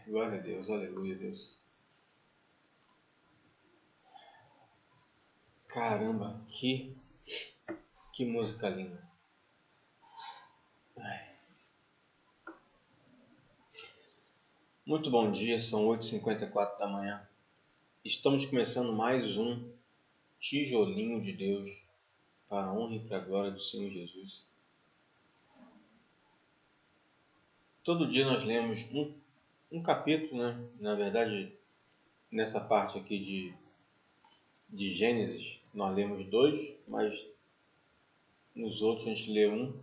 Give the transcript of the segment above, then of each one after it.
Glória a Deus, aleluia, Deus. Caramba, que música linda. Muito bom dia, são 8h54 da manhã. Estamos começando mais um tijolinho de Deus para a honra e para a glória do Senhor Jesus. Todo dia nós lemos um capítulo, né? Na verdade, nessa parte aqui de Gênesis, nós lemos 2, mas nos outros a gente lê um.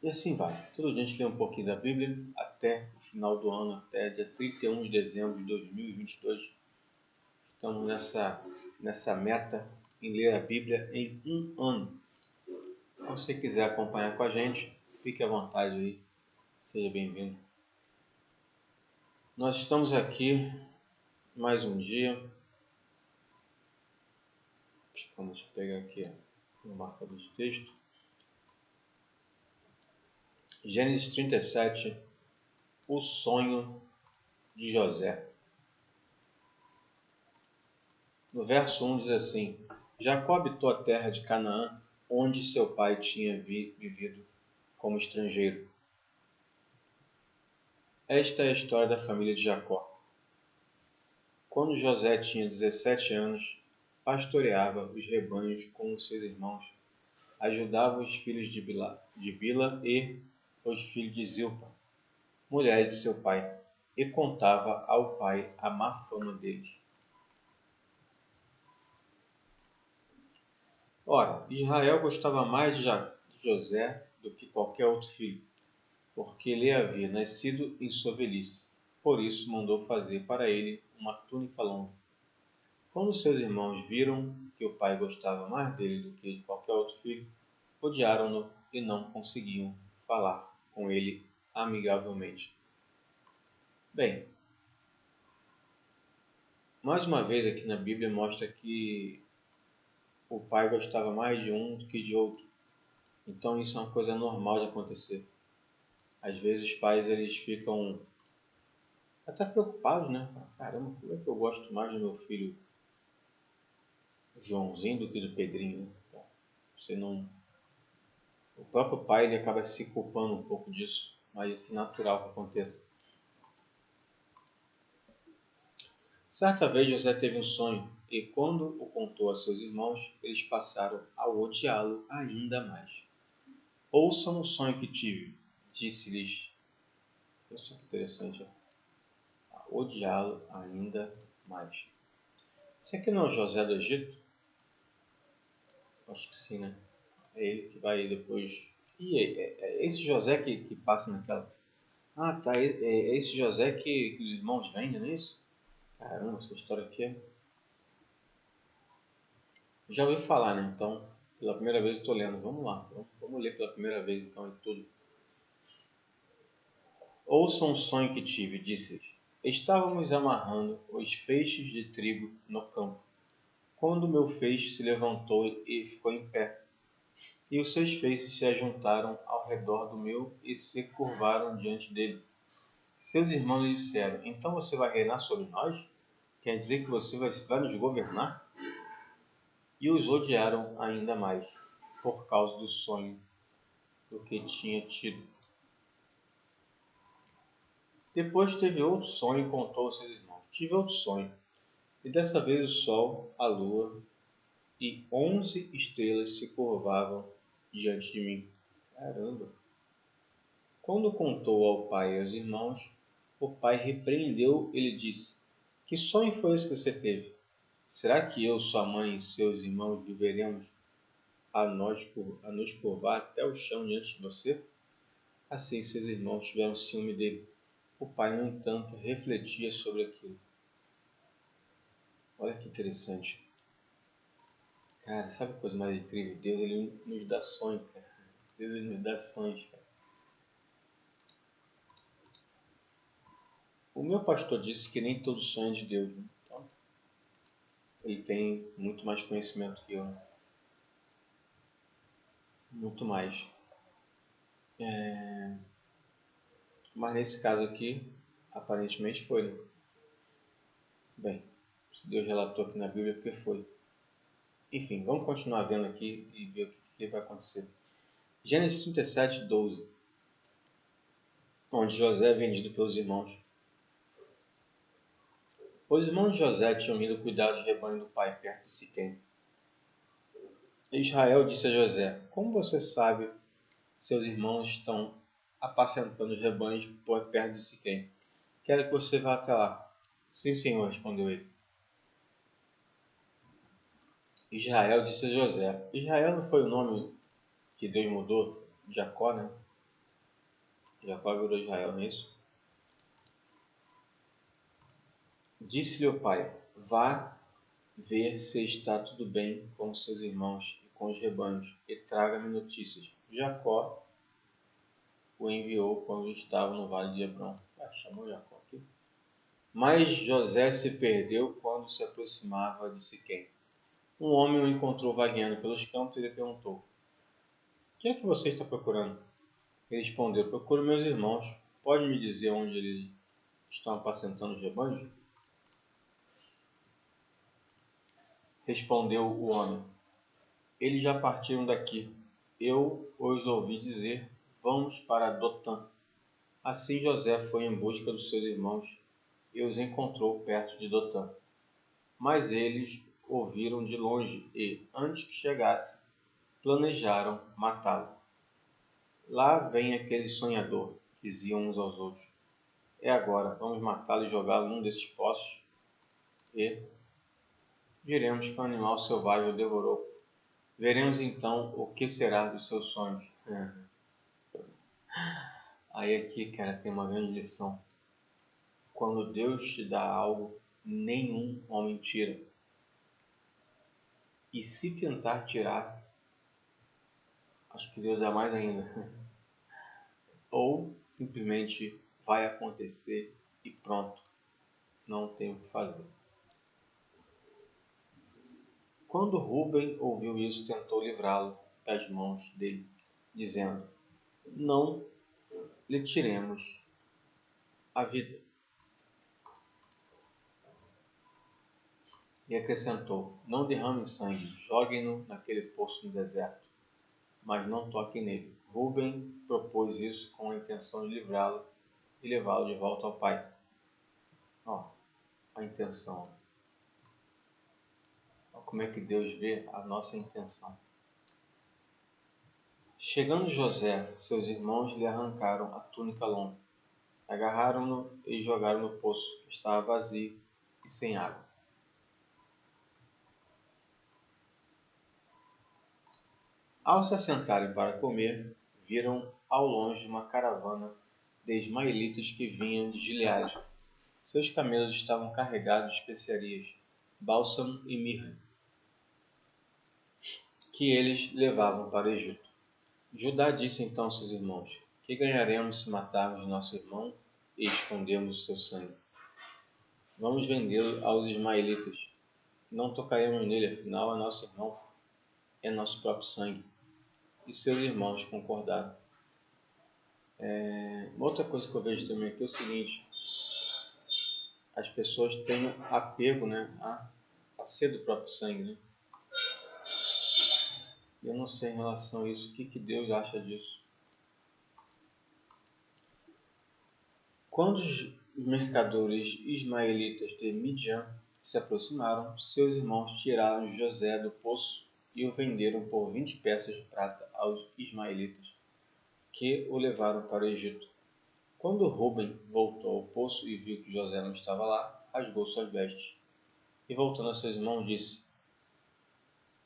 E assim vai. Todo dia a gente lê um pouquinho da Bíblia até o final do ano, até dia 31 de dezembro de 2022. Estamos nessa meta em ler a Bíblia em um ano. Se você quiser acompanhar com a gente, fique à vontade aí. Seja bem-vindo. Nós estamos aqui mais um dia. Vamos pegar aqui o marcador de texto. Gênesis 37, o sonho de José. No verso 1 diz assim: Jacó habitou a terra de Canaã, onde seu pai tinha vivido como estrangeiro. Esta é a história da família de Jacó. Quando José tinha 17 anos, pastoreava os rebanhos com os seus irmãos, ajudava os filhos de Bila e os filhos de Zilpa, mulheres de seu pai, e contava ao pai a má fama deles. Ora, Israel gostava mais de José do que qualquer outro filho, porque lhe havia nascido em sua velhice. Por isso mandou fazer para ele uma túnica longa. Quando seus irmãos viram que o pai gostava mais dele do que de qualquer outro filho, odiaram-no e não conseguiam falar com ele amigavelmente. Bem, mais uma vez aqui na Bíblia mostra que o pai gostava mais de um do que de outro. Então isso é uma coisa normal de acontecer. Às vezes os pais eles ficam até preocupados, né? Caramba, como é que eu gosto mais do meu filho Joãozinho do que do Pedrinho? Você não... O próprio pai ele acaba se culpando um pouco disso, mas isso é natural que aconteça. Certa vez José teve um sonho e quando o contou a seus irmãos, eles passaram a odiá-lo ainda mais. Ouçam o sonho que tive, disse-lhes. Isso é interessante, a odiá-lo ainda mais. Esse aqui não é o José do Egito? Acho que sim, né? É ele que vai depois... é esse José que passa naquela... Ah, tá. É esse José que os irmãos vendem, não é isso? Caramba, essa história aqui é... Já ouvi falar, né? Então, pela primeira vez eu estou lendo. Vamos lá. Vamos ler pela primeira vez, então, em tudo. Ouçam o sonho que tive, disse-lhes. Estávamos amarrando os feixes de trigo no campo, quando meu feixe se levantou e ficou em pé. E os seus feixes se ajuntaram ao redor do meu e se curvaram diante dele. Seus irmãos lhe disseram, então você vai reinar sobre nós? Quer dizer que você vai nos governar? E os odiaram ainda mais, por causa do sonho do que tinha tido. Depois teve outro sonho e contou aos seus irmãos. Tive outro sonho, e dessa vez o sol, a lua e 11 estrelas se curvavam diante de mim. Caramba! Quando contou ao pai e aos irmãos, o pai repreendeu e lhe disse, que sonho foi esse que você teve? Será que eu, sua mãe e seus irmãos viveremos a nos curvar até o chão diante de você? Assim seus irmãos tiveram ciúme dele. O pai, no entanto, refletia sobre aquilo. Olha que interessante. Cara, sabe a coisa mais incrível? Deus ele nos dá sonhos, cara. Deus ele nos dá sonhos, cara. O meu pastor disse que nem todo sonho é de Deus, né? Então, ele tem muito mais conhecimento que eu, né? Muito mais. Mas nesse caso aqui, aparentemente foi, né? Bem, se Deus relatou aqui na Bíblia porque foi. Enfim, vamos continuar vendo aqui e ver o que vai acontecer. Gênesis 37, 12. Onde José é vendido pelos irmãos. Os irmãos de José tinham ido cuidar do rebanho do pai perto de Siquém. Israel disse a José: Como você sabe, seus irmãos estão apacentando os rebanhos por perto de Siquém. Quero que você vá até lá. Sim, senhor, respondeu ele. Israel disse a José. Israel não foi o nome que Deus mudou? Jacó, né? Jacó virou Israel, não é isso? Disse-lhe o pai: Vá ver se está tudo bem com os seus irmãos e com os rebanhos, e traga-me notícias. Jacó o enviou quando estava no vale de Hebrom. Chamou Jacó aqui. Mas José se perdeu quando se aproximava de Siquém. Um homem o encontrou vagueando pelos campos e lhe perguntou: O que é que você está procurando? Ele respondeu: Procuro meus irmãos. Pode me dizer onde eles estão apacentando os rebanhos? Respondeu o homem: Eles já partiram daqui. Eu os ouvi dizer: Vamos para Dotã. Assim José foi em busca dos seus irmãos e os encontrou perto de Dotã. Mas eles o viram de longe e, antes que chegasse, planejaram matá-lo. Lá vem aquele sonhador, diziam uns aos outros. É agora, vamos matá-lo e jogá-lo num desses poços e diremos que um animal selvagem o devorou. Veremos então o que será dos seus sonhos. Aí aqui, cara, tem uma grande lição. Quando Deus te dá algo, nenhum homem tira. E se tentar tirar, acho que Deus dá mais ainda. Ou simplesmente vai acontecer e pronto. Não tem o que fazer. Quando Rúben ouviu isso, tentou livrá-lo das mãos dele, dizendo: Não lhe tiremos a vida. E acrescentou: Não derrame sangue, joguem-no naquele poço no deserto, mas não toquem nele. Rúben propôs isso com a intenção de livrá-lo e levá-lo de volta ao pai. A intenção. Como é que Deus vê a nossa intenção. Chegando José, seus irmãos lhe arrancaram a túnica longa, agarraram-no e jogaram no poço, que estava vazio e sem água. Ao se assentarem para comer, viram ao longe uma caravana de ismaelitas que vinham de Gileade. Seus camelos estavam carregados de especiarias, bálsamo e mirra, que eles levavam para o Egito. Judá disse então aos seus irmãos: Que ganharemos se matarmos nosso irmão e escondermos o seu sangue? Vamos vendê-lo aos ismaelitas. Não tocaremos nele, afinal é nosso irmão, é nosso próprio sangue. E seus irmãos concordaram. Uma outra coisa que eu vejo também aqui é o seguinte: as pessoas têm apego, né, a ser do próprio sangue, né? Eu não sei em relação a isso, o que Deus acha disso. Quando os mercadores ismaelitas de Midian se aproximaram, seus irmãos tiraram José do poço e o venderam por 20 peças de prata aos ismaelitas, que o levaram para o Egito. Quando Rúben voltou ao poço e viu que José não estava lá, rasgou suas vestes. E voltando a seus irmãos, disse: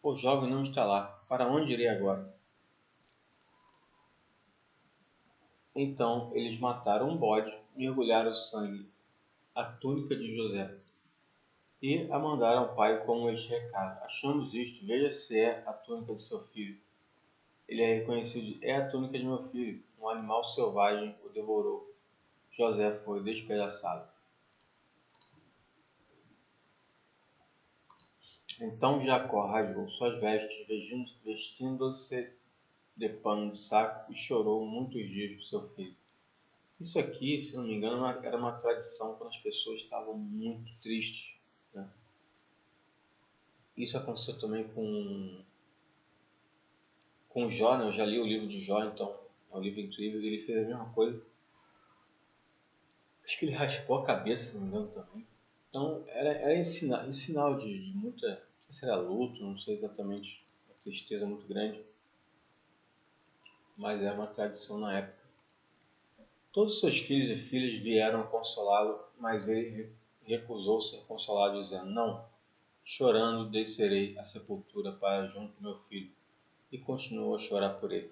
O jovem não está lá. Para onde irei agora? Então eles mataram um bode, mergulharam o sangue a túnica de José e a mandaram ao pai com este recado: Achamos isto, veja se é a túnica de seu filho. Ele é reconhecido: É a túnica de meu filho. Um animal selvagem o devorou. José foi despedaçado. Então Jacó rasgou suas vestes, vestindo-se de pano de saco, e chorou muitos dias por seu filho. Isso aqui, se não me engano, era uma tradição quando as pessoas estavam muito tristes, né? Isso aconteceu também com Jó, né? Eu já li o livro de Jó, então é um livro incrível, e ele fez a mesma coisa. Acho que ele raspou a cabeça, se não me engano, também. Então, era em sinal de muita, não sei se era luto, não sei exatamente, uma tristeza muito grande, mas era uma tradição na época. Todos seus filhos e filhas vieram consolá-lo, mas ele recusou ser consolado, dizendo: Não, chorando descerei à sepultura para junto do meu filho. E continuou a chorar por ele.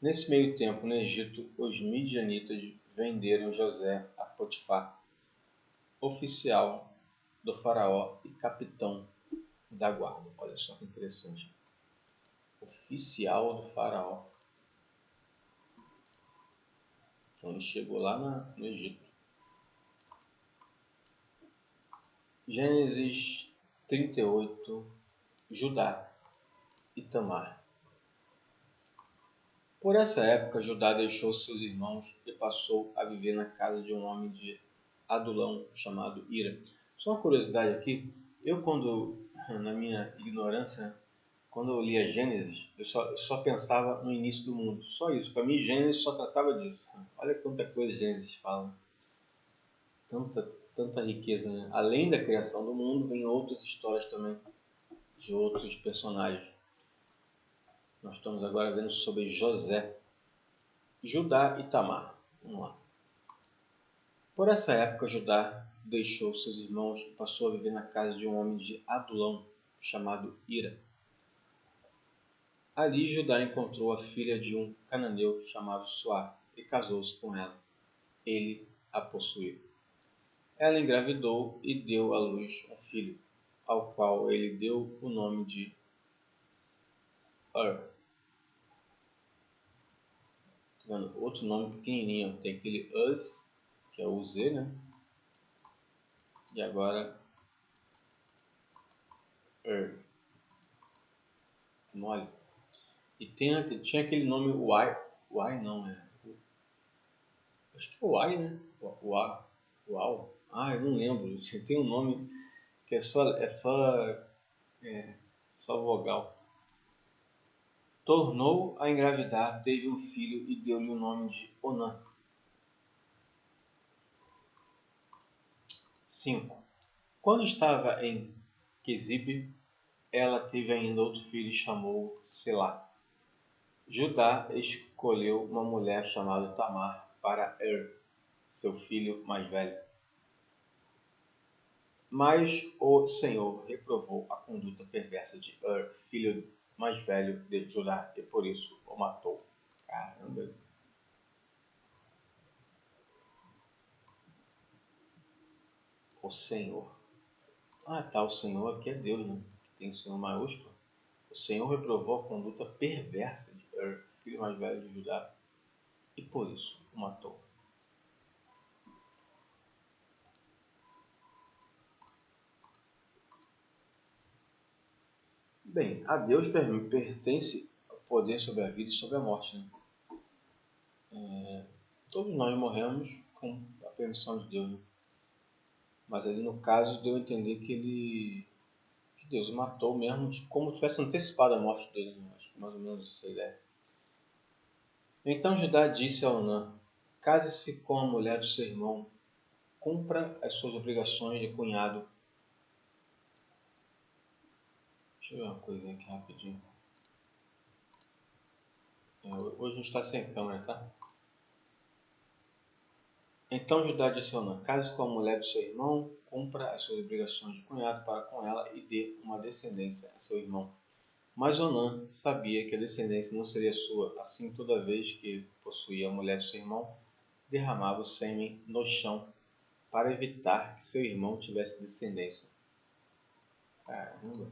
Nesse meio tempo, no Egito, os midianitas venderam José a Potifar, oficial do faraó e capitão da guarda. Olha só que interessante. Oficial do faraó. Então ele chegou lá no Egito. Gênesis 38, Judá e Tamar. Por essa época, Judá deixou seus irmãos e passou a viver na casa de um homem de Adulão chamado Ira. Só uma curiosidade aqui, na minha ignorância, quando eu lia Gênesis, eu só pensava no início do mundo. Só isso. Para mim, Gênesis só tratava disso. Olha quanta coisa Gênesis fala. Tanta riqueza, né? Além da criação do mundo, vem outras histórias também de outros personagens. Nós estamos agora vendo sobre José, Judá e Tamar. Vamos lá. Por essa época, Judá deixou seus irmãos e passou a viver na casa de um homem de Adulão, chamado Ira. Ali, Judá encontrou a filha de um cananeu chamado Suá e casou-se com ela. Ele a possuiu. Ela engravidou e deu à luz um filho, ao qual ele deu o nome de outro nome pequenininho. Tem aquele Uz, que é o Z, né? E agora mole. E tinha aquele nome Uai não, é. Acho que é Uai, né? Uau. Ah, eu não lembro. Tem um nome que só vogal. Tornou a engravidar, teve um filho e deu-lhe o nome de Onã. 5. Quando estava em Quezibe, ela teve ainda outro filho e chamou Selá. Judá escolheu uma mulher chamada Tamar para seu filho mais velho. Mas o Senhor reprovou a conduta perversa de filho mais velho de Judá, e por isso o matou. Caramba! O Senhor. Ah, tá, o Senhor aqui é Deus, né? Tem o Senhor maiúsculo. O Senhor reprovou a conduta perversa de filho mais velho de Judá, e por isso o matou. Bem, a Deus pertence o poder sobre a vida e sobre a morte, né? Todos nós morremos com a permissão de Deus, né? Mas ali no caso deu a entender que Deus o matou mesmo, como se tivesse antecipado a morte dele, né? Acho que mais ou menos essa é a ideia. Então Judá disse a Onã: Case-se com a mulher do seu irmão, cumpra as suas obrigações de cunhado. Deixa eu ver uma coisinha aqui rapidinho. Hoje a gente está sem câmera, tá? Então Judá disse a Onã: Case com a mulher do seu irmão, cumpra as suas obrigações de cunhado para com ela e dê uma descendência a seu irmão. Mas Onã sabia que a descendência não seria sua, assim toda vez que possuía a mulher do seu irmão, derramava o sêmen no chão para evitar que seu irmão tivesse descendência. Caramba!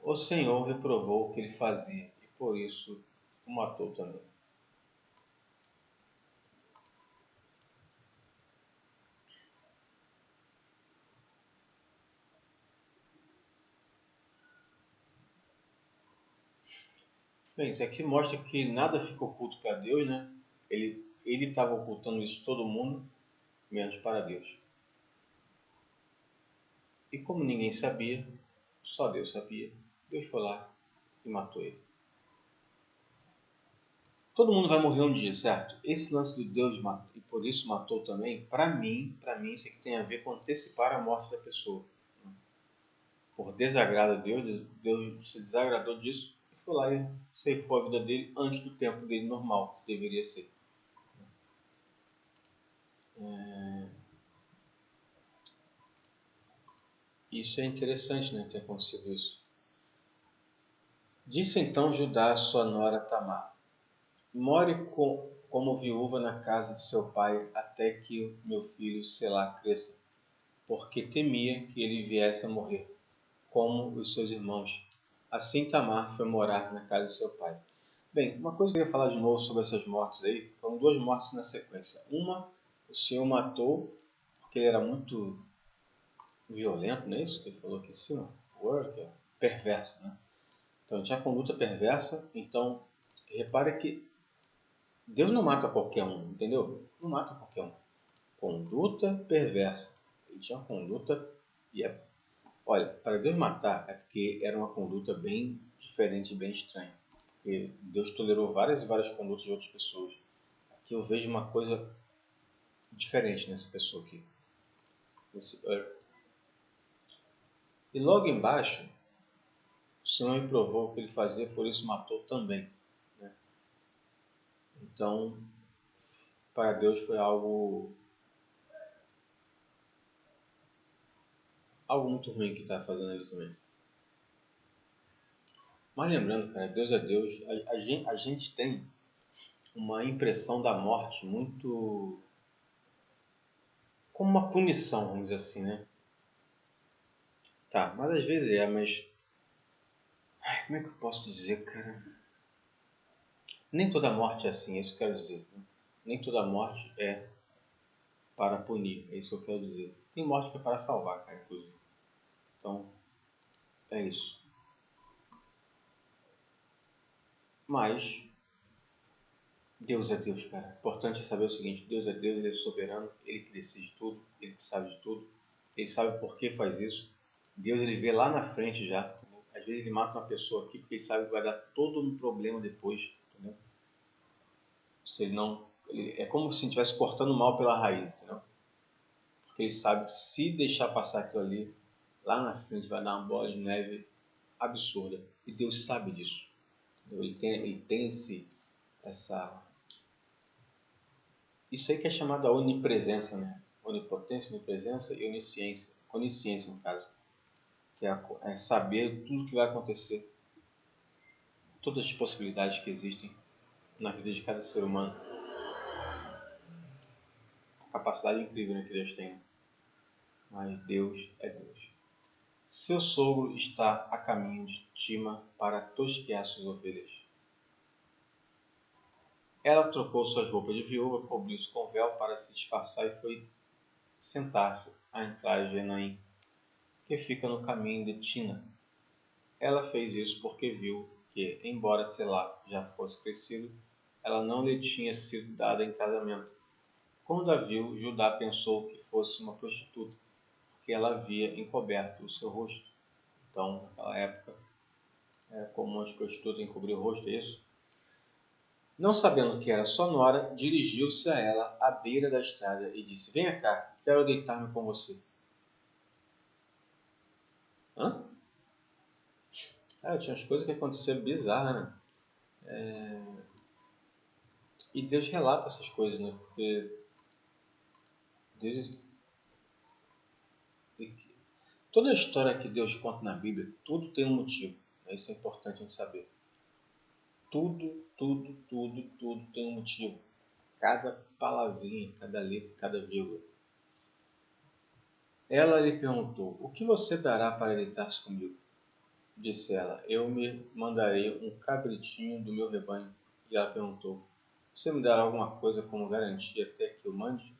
O Senhor reprovou o que ele fazia e por isso o matou também. Bem, isso aqui mostra que nada fica oculto para Deus, né? Ele estava ocultando isso de todo mundo, menos para Deus. E como ninguém sabia, só Deus sabia, Deus foi lá e matou ele. Todo mundo vai morrer um dia, certo? Esse lance de Deus e por isso matou também, para mim, isso aqui tem a ver com antecipar a morte da pessoa. Por desagrado a Deus, Deus se desagradou disso e foi lá e ceifou a vida dele antes do tempo dele normal, que deveria ser. Isso é interessante, né, ter acontecido isso. Disse então Judá a sua nora Tamar: more como viúva na casa de seu pai até que meu filho Selá cresça, porque temia que ele viesse a morrer, como os seus irmãos. Assim Tamar foi morar na casa de seu pai. Bem, uma coisa que eu queria falar de novo sobre essas mortes aí, foram duas mortes na sequência. Uma, o Senhor matou porque ele era muito violento, não é isso que ele falou aqui em cima? Perverso, né? Então tinha conduta perversa, então repare que Deus não mata qualquer um, entendeu? Não mata qualquer um. Conduta perversa. Ele tinha uma conduta e olha, para Deus matar é porque era uma conduta bem diferente, bem estranha. Porque Deus tolerou várias e várias condutas de outras pessoas. Aqui eu vejo uma coisa diferente nessa pessoa aqui. E logo embaixo, o Senhor reprovou o que ele fazia, por isso matou também. Né? Então, para Deus foi algo muito ruim que está fazendo ele também. Mas lembrando, cara, Deus é Deus. A gente tem uma impressão da morte muito como uma punição, vamos dizer assim, né? Tá, mas às vezes mas como é que eu posso dizer, cara? Nem toda morte é assim, é isso que eu quero dizer. Né? Nem toda morte é para punir, é isso que eu quero dizer. Tem morte que é para salvar, cara, inclusive. Então, é isso. Mas, Deus é Deus, cara. O importante é saber o seguinte, Deus é Deus, Ele é soberano, Ele que decide tudo, Ele que sabe de tudo, Ele sabe por que faz isso. Deus, Ele vê lá na frente já. Entendeu? Às vezes Ele mata uma pessoa aqui porque Ele sabe que vai dar todo um problema depois, entendeu? Se ele não, é como se estivesse cortando o mal pela raiz, entendeu? Porque Ele sabe que se deixar passar aquilo ali, lá na frente vai dar uma bola de neve absurda. E Deus sabe disso. Ele tem essa... Isso aí que é chamado a onipresença, né? Onipotência, onipresença e onisciência. Onisciência, no caso. Que é saber tudo que vai acontecer. Todas as possibilidades que existem na vida de cada ser humano. A capacidade incrível, né, que Deus tem. Mas Deus é Deus. Seu sogro está a caminho de Tima para tosquear suas ovelhas. Ela trocou suas roupas de viúva, cobriu-se com véu para se disfarçar e foi sentar-se à entrada de Enaim, que fica no caminho de Tina. Ela fez isso porque viu que, embora Selá já fosse crescido, ela não lhe tinha sido dada em casamento. Quando a viu, Judá pensou que fosse uma prostituta, porque ela havia encoberto o seu rosto. Então, naquela época, era comum as prostitutas encobrir o rosto, é isso? Não sabendo que era sua nora, dirigiu-se a ela à beira da estrada e disse: Venha cá, quero deitar-me com você. Hã? Tinha umas coisas que aconteceram bizarras, né? E Deus relata essas coisas, né? Porque Deus... Toda a história que Deus conta na Bíblia, tudo tem um motivo. Isso é importante a gente saber. Tudo, tudo, tudo, tudo tem um motivo. Cada palavrinha, cada letra, cada vírgula. Ela lhe perguntou: O que você dará para deitar-se comigo? Disse ela: Eu me mandarei um cabritinho do meu rebanho. E ela perguntou: Você me dará alguma coisa como garantia até que eu mande?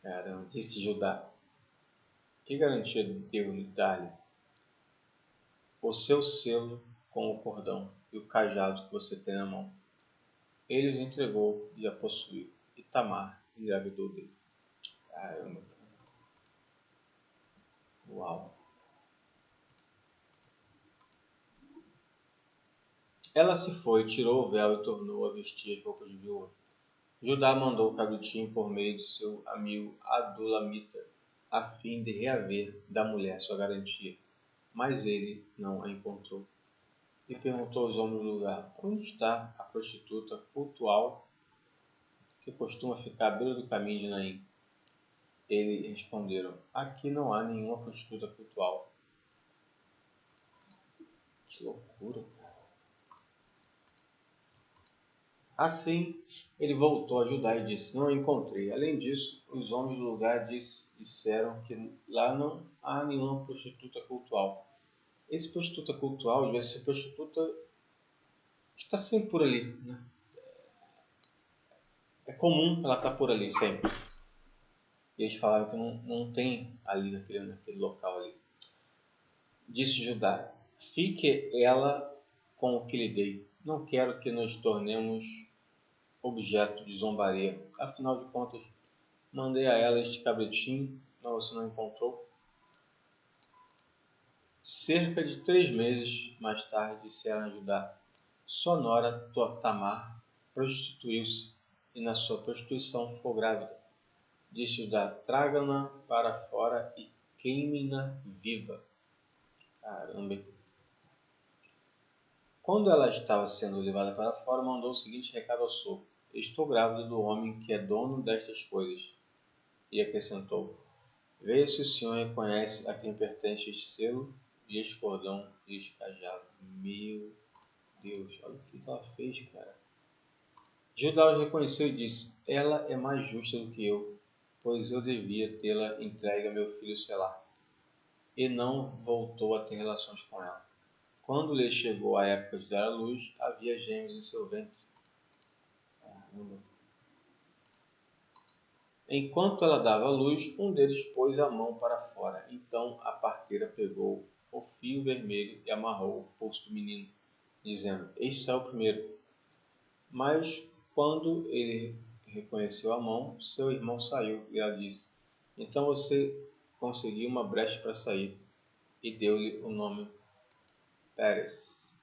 Caramba, disse Judá: Que garantia devo lhe dar-lhe? O seu selo com o cordão e o cajado que você tem na mão. Ele os entregou e a possuiu, e Tamar engravidou dele. Caramba. Uau. Ela se foi, tirou o véu e tornou a vestir as roupas de viúva. Judá mandou o cabritinho por meio de seu amigo Adulamita, a fim de reaver da mulher sua garantia. Mas ele não a encontrou. E perguntou aos homens do lugar: onde está a prostituta cultual que costuma ficar à beira do caminho de Naim? Eles responderam: aqui não há nenhuma prostituta cultual. Que loucura, cara. Assim, ele voltou a Judá e disse: não a encontrei. Além disso, os homens do lugar disseram que lá não há nenhuma prostituta cultual. Esse prostituta cultual deve ser prostituta que está sempre por ali, né? É comum ela estar por ali sempre. E eles falaram que não tem ali naquele local ali. Disse Judá: fique ela com o que lhe dei. Não quero que nos tornemos objeto de zombaria. Afinal de contas, mandei a ela este cabritinho, mas você não encontrou. Cerca de 3 meses mais tarde, disseram a Judá: sua nora Tamar prostituiu-se e na sua prostituição ficou grávida. Disse Judá: traga-na para fora e queime-na viva. Caramba. Quando ela estava sendo levada para fora, mandou o seguinte recado ao sogro: estou grávida do homem que é dono destas coisas. E acrescentou: veja se o senhor reconhece a quem pertence este selo e este cordão e este cajado. Meu Deus, olha o que ela fez, cara. Judá o reconheceu e disse: ela é mais justa do que eu, pois eu devia tê-la entregue a meu filho Selá. E não voltou a ter relações com ela. Quando lhe chegou a época de dar à luz, havia gêmeos em seu ventre. Caramba. Enquanto ela dava à luz, um deles pôs a mão para fora. Então a parteira pegou o fio vermelho e amarrou o pulso do menino, dizendo: este é o primeiro. Mas quando ele reconheceu a mão, seu irmão saiu e ela disse: então você conseguiu uma brecha para sair. E deu-lhe o nome Pérez.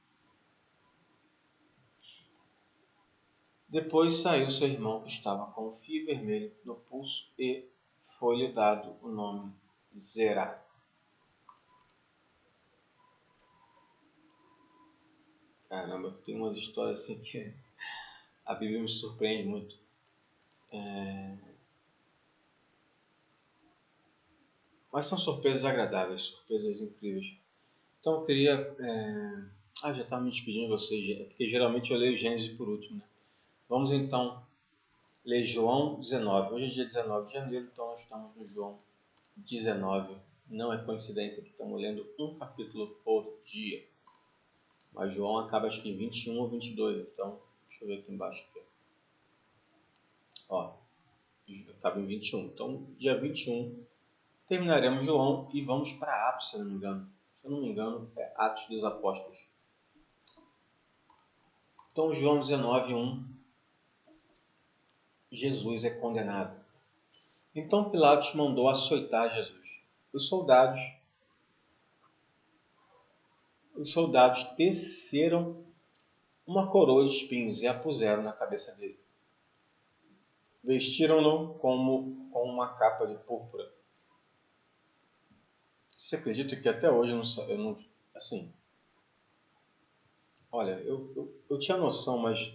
Depois saiu seu irmão, que estava com um fio vermelho no pulso, e foi-lhe dado o nome Zerá. Caramba, tem umas histórias assim que a Bíblia me surpreende muito. Mas são surpresas agradáveis, surpresas incríveis. Então eu queria... já estava me despedindo de vocês, porque geralmente eu leio Gênesis por último, né? Vamos então ler João 19. Hoje é dia 19 de janeiro, então nós estamos no João 19. Não é coincidência que estamos lendo um capítulo por dia. Mas João acaba acho que em 21 ou 22. Então, deixa eu ver aqui embaixo. Aqui. Ó, acaba em 21. Então, dia 21, terminaremos João e vamos para Atos, se eu não me engano. Se eu não me engano, é Atos dos Apóstolos. Então, João 19, 1. Jesus é condenado. Então Pilatos mandou açoitar Jesus. Os soldados teceram uma coroa de espinhos e a puseram na cabeça dele. Vestiram-no com uma capa de púrpura. Você acredita que até hoje eu não assim, olha, eu tinha noção, mas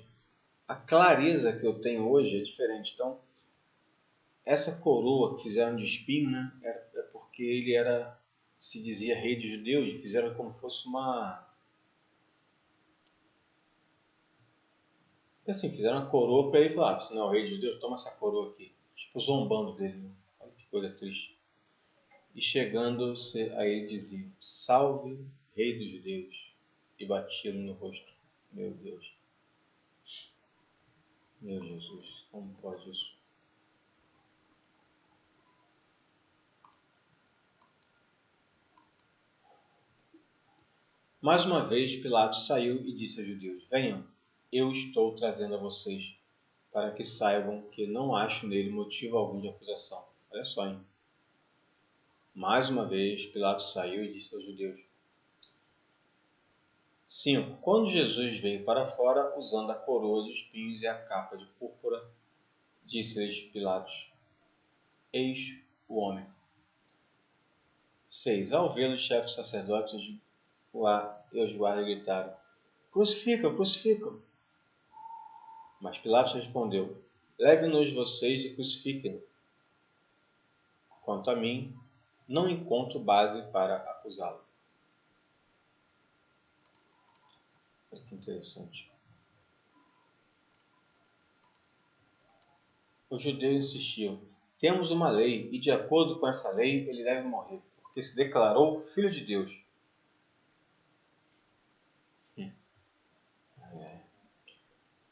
a clareza que eu tenho hoje é diferente. Então, essa coroa que fizeram de espinho, né, é porque ele era, se dizia rei dos judeus, e fizeram como se fosse uma... Assim, fizeram uma coroa para ele falar, se não é o rei dos judeus, toma essa coroa aqui. Tipo, zombando dele. Né? Olha que coisa triste. E chegando-se a ele diziam: salve, rei dos judeus. E batiram no rosto. Meu Deus. Meu Jesus, como pode isso? Mais uma vez, Pilatos saiu e disse aos judeus: Venham, eu estou trazendo a vocês, para que saibam que não acho nele motivo algum de acusação. Olha só, hein? Mais uma vez, Pilatos saiu e disse aos judeus: 5. Quando Jesus veio para fora, usando a coroa de espinhos e a capa de púrpura, disse-lhes Pilatos: Eis o homem. 6. Ao vê-lo, os chefes sacerdotes e os guardas gritaram: Crucificam, crucificam! Mas Pilatos respondeu: Leve-nos vocês e crucifiquem-no. Quanto a mim, não encontro base para acusá-lo. Olha que interessante. Os judeus insistiam: Temos uma lei, e de acordo com essa lei ele deve morrer, porque se declarou filho de Deus.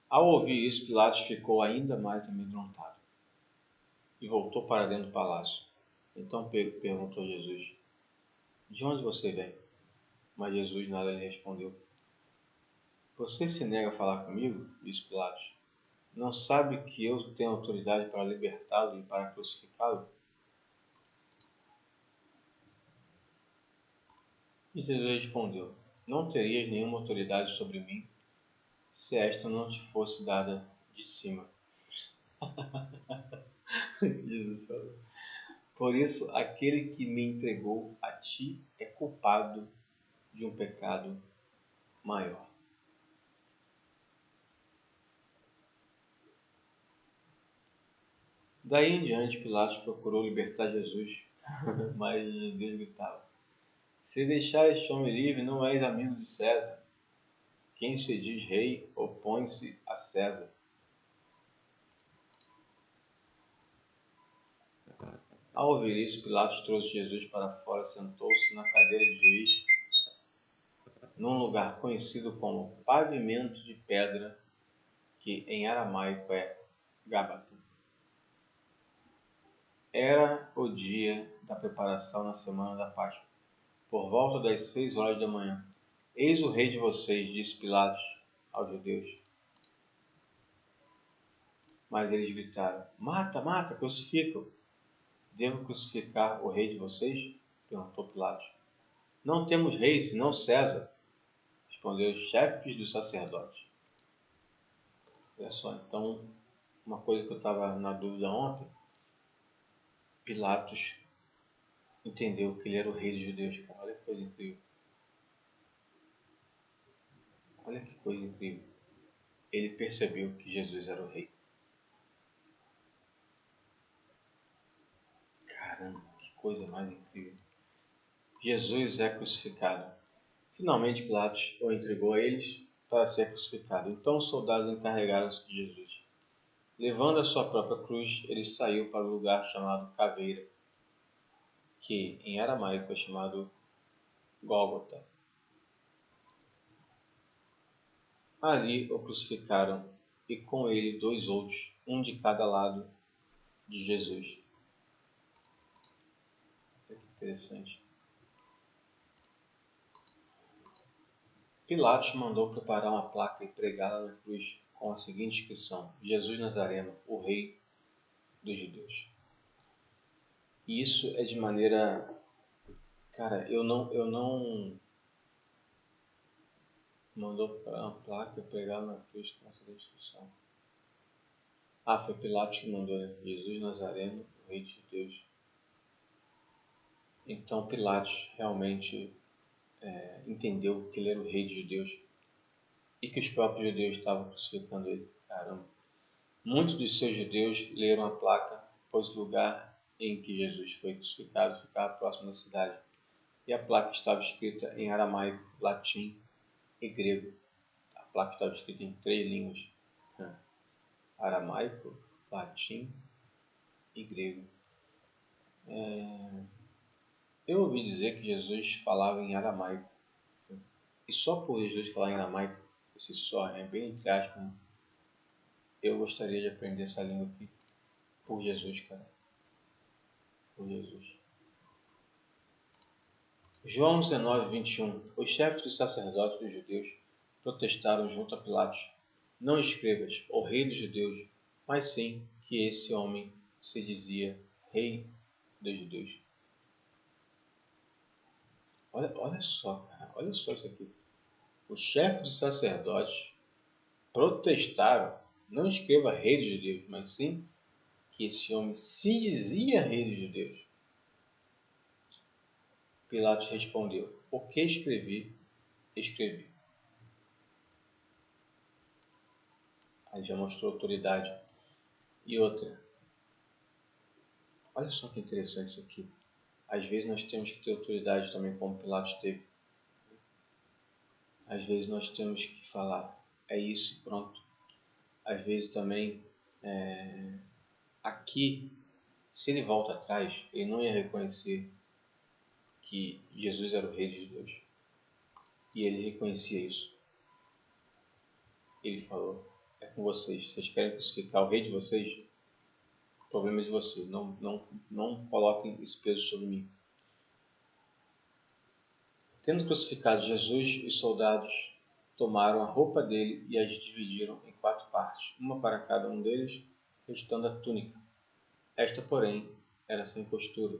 Ao ouvir isso, Pilatos ficou ainda mais amedrontado e voltou para dentro do palácio. Então Pedro perguntou a Jesus: De onde você vem? Mas Jesus nada lhe respondeu. Você se nega a falar comigo? Disse Pilatos. Não sabe que eu tenho autoridade para libertá-lo e para crucificá-lo? E Jesus respondeu: Não terias nenhuma autoridade sobre mim se esta não te fosse dada de cima. Jesus falou. Por isso, aquele que me entregou a ti é culpado de um pecado maior. Daí em diante, Pilatos procurou libertar Jesus, mas Deus gritava: Se deixar este homem livre, não és amigo de César. Quem se diz rei opõe-se a César. Ao ouvir isso, Pilatos trouxe Jesus para fora e sentou-se na cadeira de juiz, num lugar conhecido como pavimento de pedra, que em aramaico é Gábata. Era o dia da preparação na semana da Páscoa, por volta das 6 horas da manhã. Eis o rei de vocês, disse Pilatos aos judeus. Mas eles gritaram: Mata, mata, crucifica-o. Devo crucificar o rei de vocês? Perguntou Pilatos. Não temos rei, senão César, respondeu os chefes dos sacerdotes. Olha só, então, uma coisa que eu estava na dúvida ontem, Pilatos entendeu que ele era o rei dos judeus. Cara, olha que coisa incrível. Olha que coisa incrível. Ele percebeu que Jesus era o rei. Caramba, que coisa mais incrível. Jesus é crucificado. Finalmente Pilatos o entregou a eles para ser crucificado. Então os soldados encarregaram-se de Jesus. Levando a sua própria cruz, ele saiu para o lugar chamado Caveira, que em aramaico é chamado Gólgota. Ali o crucificaram e com ele 2 outros, um de cada lado de Jesus. Olha que interessante. Pilatos mandou preparar uma placa e pregá-la na cruz com a seguinte inscrição: Jesus Nazareno, o Rei dos Judeus. E isso é de maneira... Cara, eu não mandou preparar uma placa e pregá-la na cruz com a seguinte inscrição. Ah, foi Pilatos que mandou, né? Jesus Nazareno, o Rei dos Judeus. Então Pilatos realmente entendeu que ele era o rei dos judeus e que os próprios judeus estavam crucificando ele. Caramba! Muitos dos seus judeus leram a placa, pois o lugar em que Jesus foi crucificado ficava próximo da cidade. E a placa estava escrita em aramaico, latim e grego. A placa estava escrita em 3 línguas: aramaico, latim e grego. Eu ouvi dizer que Jesus falava em aramaico. E só por Jesus falar em aramaico, esse só é bem entre aspas, né? Eu gostaria de aprender essa língua aqui por Jesus, cara. Por Jesus. João 19, 21. Os chefes dos sacerdotes dos judeus protestaram junto a Pilatos: Não escrevas, ó rei dos judeus, mas sim que esse homem se dizia rei dos judeus. Olha só, cara, olha só isso aqui. Os chefes dos sacerdotes protestaram: Não escreva rei dos judeus, mas sim que esse homem se dizia rei dos judeus. Pilatos respondeu: O que escrevi, escrevi. Aí já mostrou autoridade. E outra, olha só que interessante isso aqui. Às vezes nós temos que ter autoridade também, como Pilatos teve. Às vezes nós temos que falar, é isso e pronto. Às vezes também, aqui, se ele volta atrás, ele não ia reconhecer que Jesus era o rei de Deus. E ele reconhecia isso. Ele falou, é com vocês. Vocês querem crucificar o rei de vocês? O problema é de vocês. Não coloquem esse peso sobre mim. Tendo crucificado Jesus, os soldados tomaram a roupa dele e as dividiram em 4 partes, uma para cada um deles, restando a túnica. Esta, porém, era sem costura,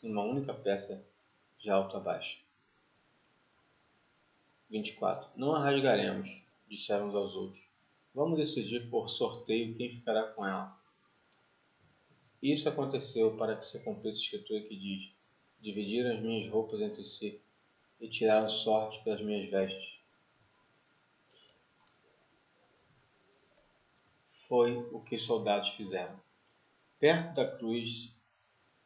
uma única peça de alto a baixo. 24. Não a rasgaremos, disseram uns aos outros. Vamos decidir por sorteio quem ficará com ela. Isso aconteceu para que se cumprisse a escritura que diz: Dividiram as minhas roupas entre si e tiraram sorte pelas minhas vestes. Foi o que os soldados fizeram. Perto da cruz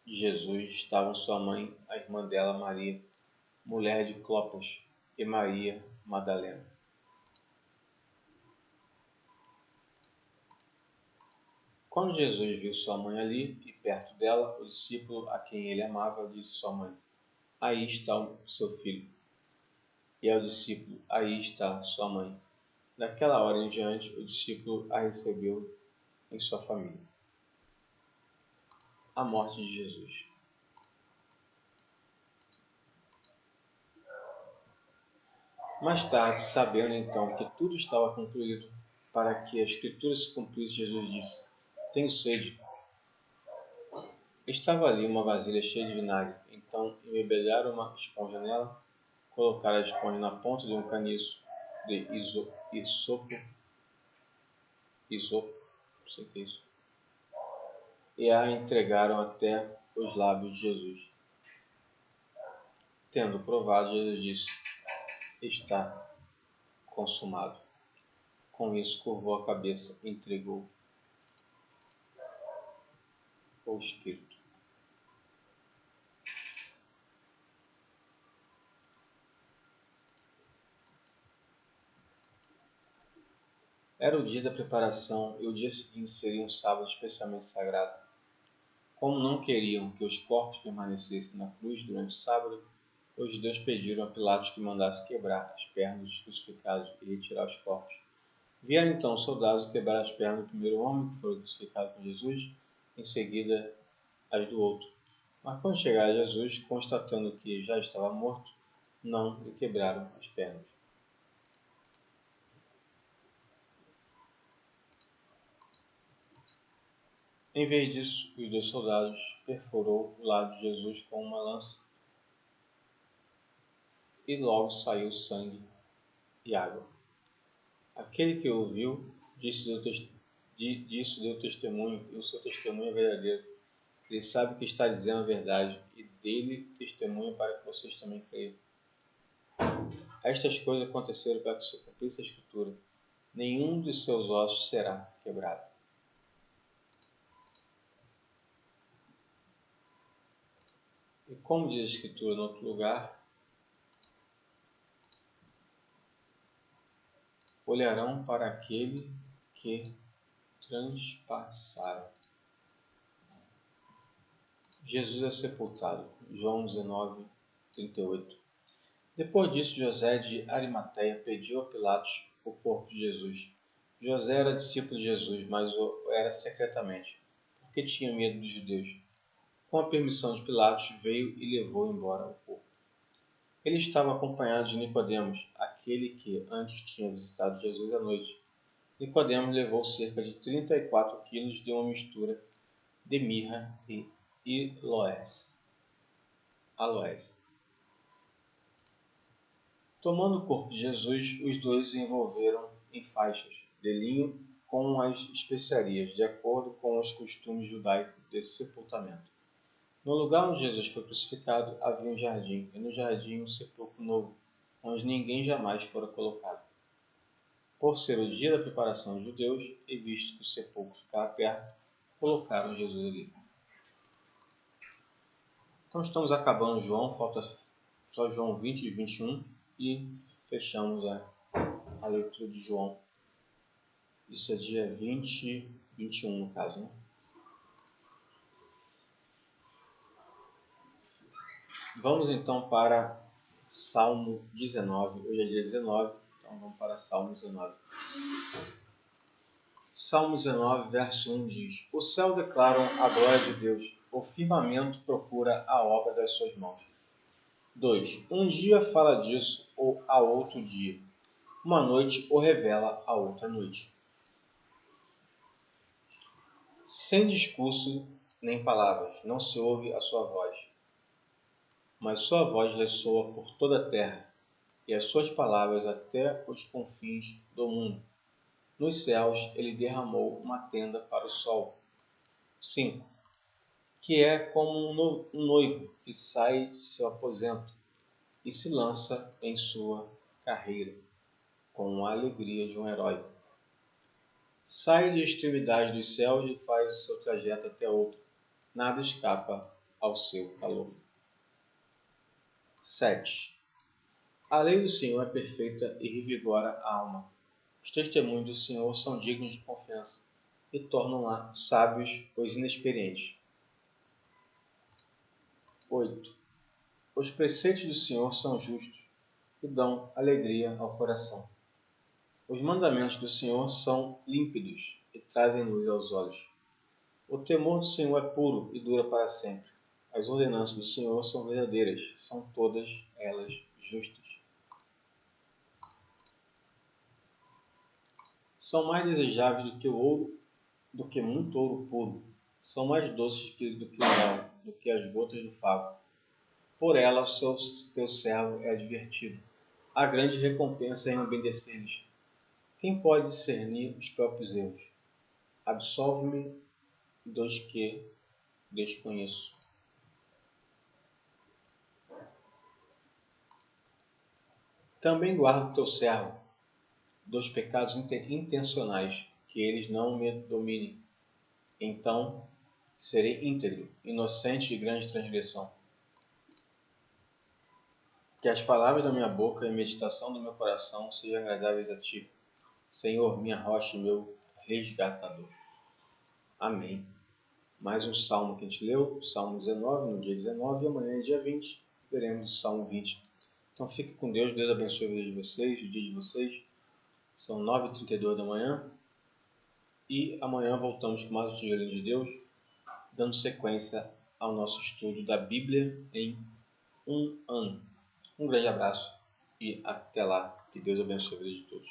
de Jesus estavam sua mãe, a irmã dela, Maria, mulher de Clopas, e Maria Madalena. Quando Jesus viu sua mãe ali e perto dela, o discípulo a quem ele amava disse à sua mãe: Aí está o seu filho. E ao discípulo: Aí está sua mãe. Daquela hora em diante, o discípulo a recebeu em sua família. A morte de Jesus. Mais tarde, sabendo então que tudo estava concluído, para que a escritura se cumprisse, Jesus disse: Tenho sede. Estava ali uma vasilha cheia de vinagre. Então embebedharam uma esponja nela, colocaram a esponja na ponta de um caniço de isopo, não sei o que é isso, e a entregaram até os lábios de Jesus. Tendo provado, Jesus disse: Está consumado. Com isso, curvou a cabeça e entregou o Espírito. Era o dia da preparação e o dia seguinte seria um sábado especialmente sagrado. Como não queriam que os corpos permanecessem na cruz durante o sábado, os judeus pediram a Pilatos que mandasse quebrar as pernas dos crucificados e retirar os corpos. Vieram então os soldados e quebraram as pernas do primeiro homem que foi crucificado com Jesus, em seguida as do outro. Mas quando chegaram a Jesus, constatando que já estava morto, não lhe quebraram as pernas. Em vez disso, os 2 soldados perfurou o lado de Jesus com uma lança e logo saiu sangue e água. Aquele que o viu disso deu testemunho, e o seu testemunho é verdadeiro. Ele sabe que está dizendo a verdade, e dele testemunha para que vocês também creiam. Estas coisas aconteceram para que se cumprisse a Escritura: nenhum de seus ossos será quebrado. E como diz a Escritura em outro lugar, olharão para aquele que transpassaram. Jesus é sepultado. João 19, 38. Depois disso, José de Arimateia pediu a Pilatos o corpo de Jesus. José era discípulo de Jesus, mas o era secretamente, porque tinha medo dos judeus. Com a permissão de Pilatos, veio e levou embora o corpo. Ele estava acompanhado de Nicodemos, aquele que antes tinha visitado Jesus à noite. Nicodemos levou cerca de 34 quilos de uma mistura de mirra e aloés. Tomando o corpo de Jesus, os dois o envolveram em faixas de linho com as especiarias, de acordo com os costumes judaicos desse sepultamento. No lugar onde Jesus foi crucificado havia um jardim, e no jardim um sepulcro novo, onde ninguém jamais fora colocado. Por ser o dia da preparação dos judeus, e visto que o sepulcro ficava perto, colocaram Jesus ali. Então estamos acabando João, falta só João 20 e 21 e fechamos a leitura de João. Isso é dia 20, 21 no caso, né? Vamos então para Salmo 19. Hoje é dia 19, então vamos para Salmo 19. Salmo 19, verso 1 diz: O céu declara a glória de Deus, o firmamento procura a obra das suas mãos. 2. Um dia fala disso ou a outro dia. Uma noite o revela a outra noite. Sem discurso nem palavras, não se ouve a sua voz. Mas sua voz ressoa por toda a terra, e as suas palavras até os confins do mundo. Nos céus ele derramou uma tenda para o sol. 5. Que é como um noivo que sai de seu aposento e se lança em sua carreira, com a alegria de um herói. Sai de extremidade dos céus e faz o seu trajeto até outro. Nada escapa ao seu calor. 7. A lei do Senhor é perfeita e revigora a alma. Os testemunhos do Senhor são dignos de confiança e tornam sábios os inexperientes. 8. Os preceitos do Senhor são justos e dão alegria ao coração. Os mandamentos do Senhor são límpidos e trazem luz aos olhos. O temor do Senhor é puro e dura para sempre. As ordenanças do Senhor são verdadeiras, são todas elas justas. São mais desejáveis do que o ouro, do que muito ouro puro. São mais doces do que o mel, do que as gotas do favo. Por ela o teu servo é advertido. Há grande recompensa em obedecer-lhes. Quem pode discernir os próprios erros? Absolve-me dos que desconheço. Também guarda o teu servo dos pecados intencionais, que eles não me dominem. Então serei íntegro, inocente de grande transgressão. Que as palavras da minha boca e a meditação do meu coração sejam agradáveis a ti, Senhor, minha rocha e meu resgatador. Amém. Mais um salmo que a gente leu, Salmo 19, no dia 19, e amanhã é dia 20, veremos o Salmo 20. Então fique com Deus, Deus abençoe o dia de vocês, o dia de vocês. São 9h32 da manhã e amanhã voltamos com mais um Tijolinho de Deus, dando sequência ao nosso estudo da Bíblia em um ano. Um grande abraço e até lá. Que Deus abençoe a vida de todos.